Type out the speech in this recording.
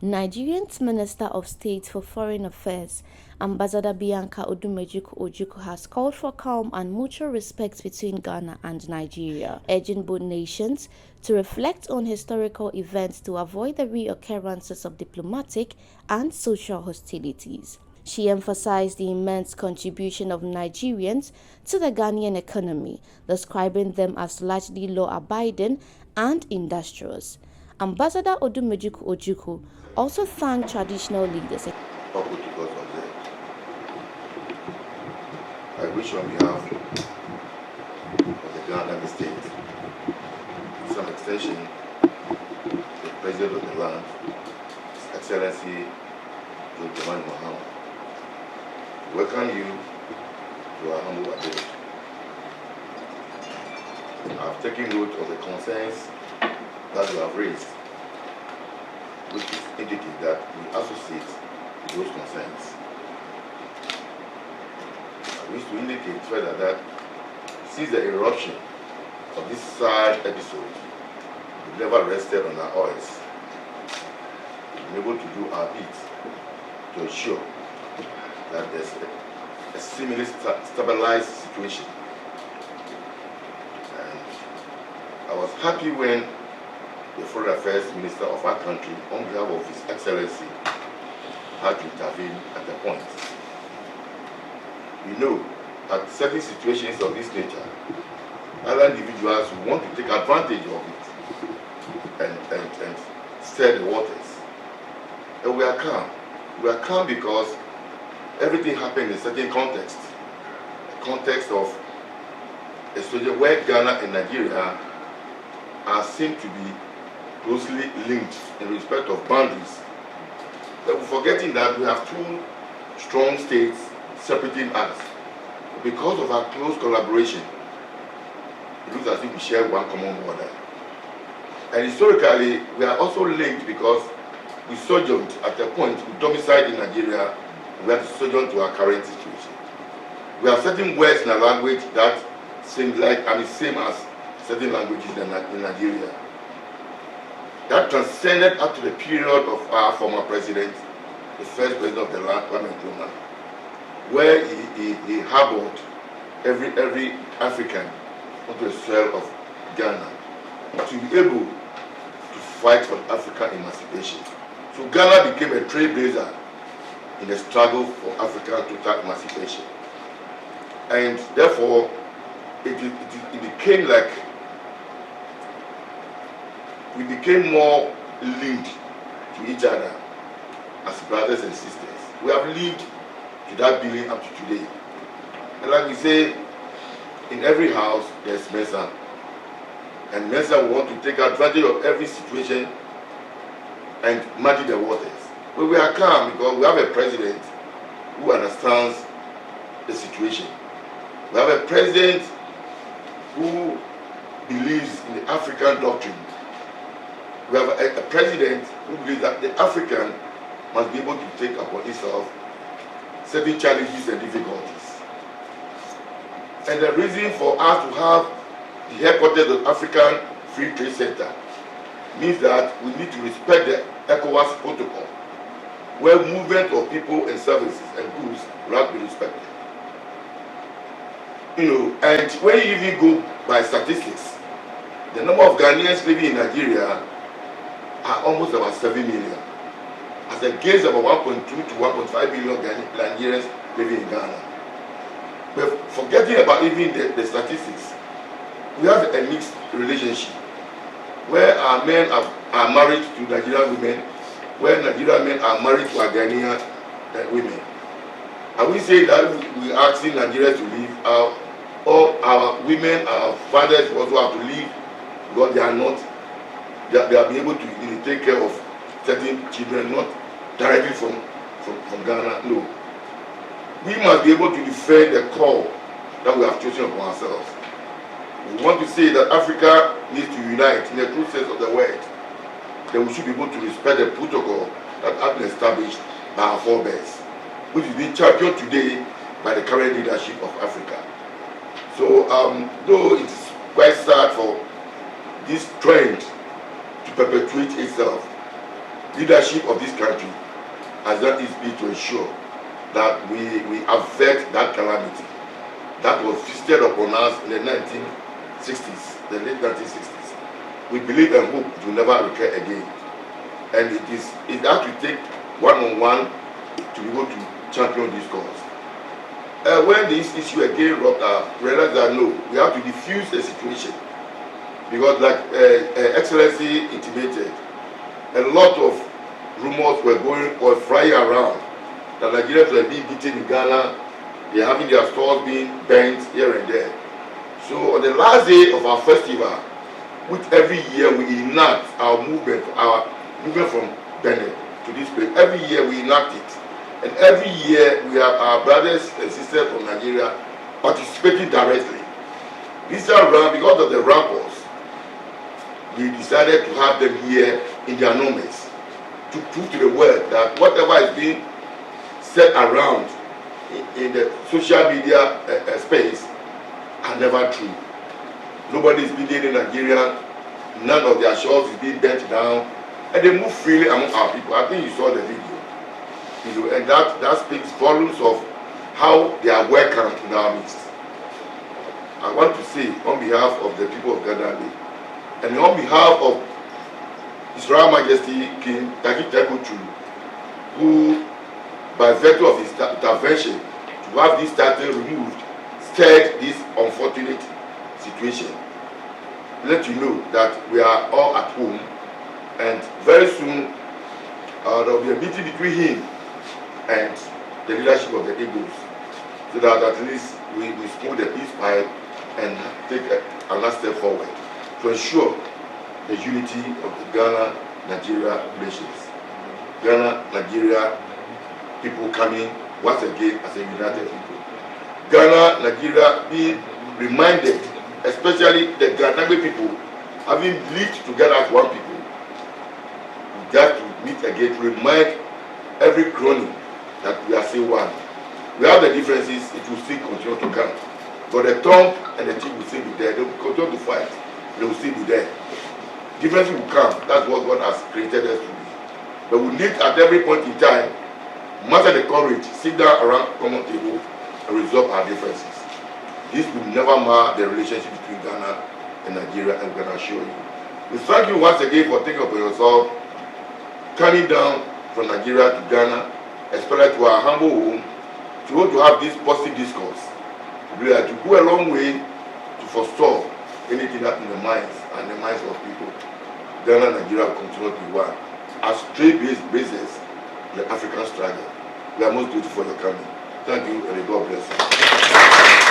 Nigerian's Minister of State for Foreign Affairs, Ambassador Bianca Odumegwu-Ojukwu, has called for calm and mutual respect between Ghana and Nigeria, urging both nations to reflect on historical events to avoid the reoccurrences of diplomatic and social hostilities. She emphasized the immense contribution of Nigerians to the Ghanaian economy, describing them as largely law-abiding and industrious. Ambassador Odumegwu-Ojukwu also thanked traditional leaders. I wish on behalf of the Ghanaian state, to some extension, the President of the land, His Excellency John Mahama, welcome you to our humble abode. I have taken note of the concerns that you have raised, which is indicative that we associate those concerns. I wish to indicate further that since the eruption of this sad episode, we've never rested on our oars. We've been able to do our bit to ensure that there's a similarly stabilized situation. And I was happy when the Foreign Affairs Minister of our country, on behalf of His Excellency, had to intervene at a point. We know that certain situations of this nature, other individuals who want to take advantage of it and stir the waters. And we are calm. We are calm because everything happened in a certain context. A context of a situation where Ghana and Nigeria are seen to be closely linked in respect of boundaries. But we're forgetting that we have two strong states separating us. Because of our close collaboration, it looks as if we share one common border. And historically, we are also linked because we sojourned at a point, we domiciled in Nigeria, we had to sojourn to our current situation. We have certain words in our language that seem like, same as certain languages in Nigeria. That transcended up to the period of our former president, the first president of the land, Nungua, where he harbored every African onto the soil of Ghana to be able to fight for African emancipation. So Ghana became a trailblazer in the struggle for African total emancipation. And therefore, it became like we became more linked to each other as brothers and sisters. We have lived to that building up to today. And like we say, in every house there's Mesa. And Mesa want to take advantage of every situation and muddy the waters. But we are calm because we have a president who understands the situation. We have a president who believes in the African doctrine. We have a president who believes that the African must be able to take upon himself certain challenges and difficulties. And the reason for us to have the headquarters of African Free Trade Center means that we need to respect the ECOWAS protocol, where movement of people and services and goods will have to be respected. And when you even go by statistics, the number of Ghanaians living in Nigeria are almost about 7 million, as against about 1.2 to 1.5 billion Nigerians living in Ghana. But forgetting about even the statistics, we have a mixed relationship, where our men are married to Nigerian women, where Nigerian men are married to our Ghanaian women. And we say that we are asking Nigerians to leave, all our women, our fathers also have to leave because they are being able to take care of certain children, not directly from Ghana. No. We must be able to defend the call that we have chosen upon ourselves. We want to say that Africa needs to unite in the true sense of the word. Then we should be able to respect the protocol that has been established by our forebears, which is being championed today by the current leadership of Africa. So, though it is quite sad for this trend to perpetuate itself, leadership of this country has done its bit to ensure that we avert that calamity that was visited upon us in the 1960s, the late 1960s. We believe and hope it will never recur again. And it has to take one-on-one to be able to champion this cause. When this issue again rocked up, we realized that no, we have to diffuse the situation. Because like Excellency intimated, a lot of rumors were flying around that Nigerians were being beaten in Ghana, they're having their stores being burnt here and there. So on the last day of our festival, which every year we enact our movement from Benin to this place, every year we enact it. And every year we have our brothers and sisters from Nigeria participating directly. This time around, because of the rappers, we decided to have them here in their numbers to prove to the world that whatever is being said around in the social media space are never true. Nobody is beating in Nigeria, none of their shops is being burnt down, and they move freely among our people. I think you saw the video. And that speaks volumes of how they are welcomed in our midst. I want to say on behalf of the people of Ghana and on behalf of His Royal Majesty King Taki Tekochu, who by virtue of his intervention to have this title removed stirred this unfortunate situation. Let you know that we are all at home, and very soon there will be a meeting between him and the leadership of the Igbos, so that at least we smooth the peace pipe and take another step forward to ensure the unity of the Ghana-Nigeria relations. Ghana-Nigeria people coming once again as a united people. Ghana-Nigeria being reminded, especially the Ghanaian people, having lived together as one people, we got to meet again to remind every crony that we are still one. We have the differences, it will still continue to come. But the tongue and the teeth will still be there. They will continue to fight. They will still be there. Differences will come. That's what God has created us to be. But we need at every point in time, muster the courage, sit down around common table and resolve our differences. This will never mar the relationship between Ghana and Nigeria, and we can assure you. We thank you once again for thinking of yourself, coming down from Nigeria to Ghana, especially to our humble home, to want to have this positive discourse. To go a long way to forestall anything that in the minds and the minds of people. Ghana and Nigeria will continue to be one. As trade-based bases in the African struggle. We are most grateful for your coming. Thank you, and God bless you.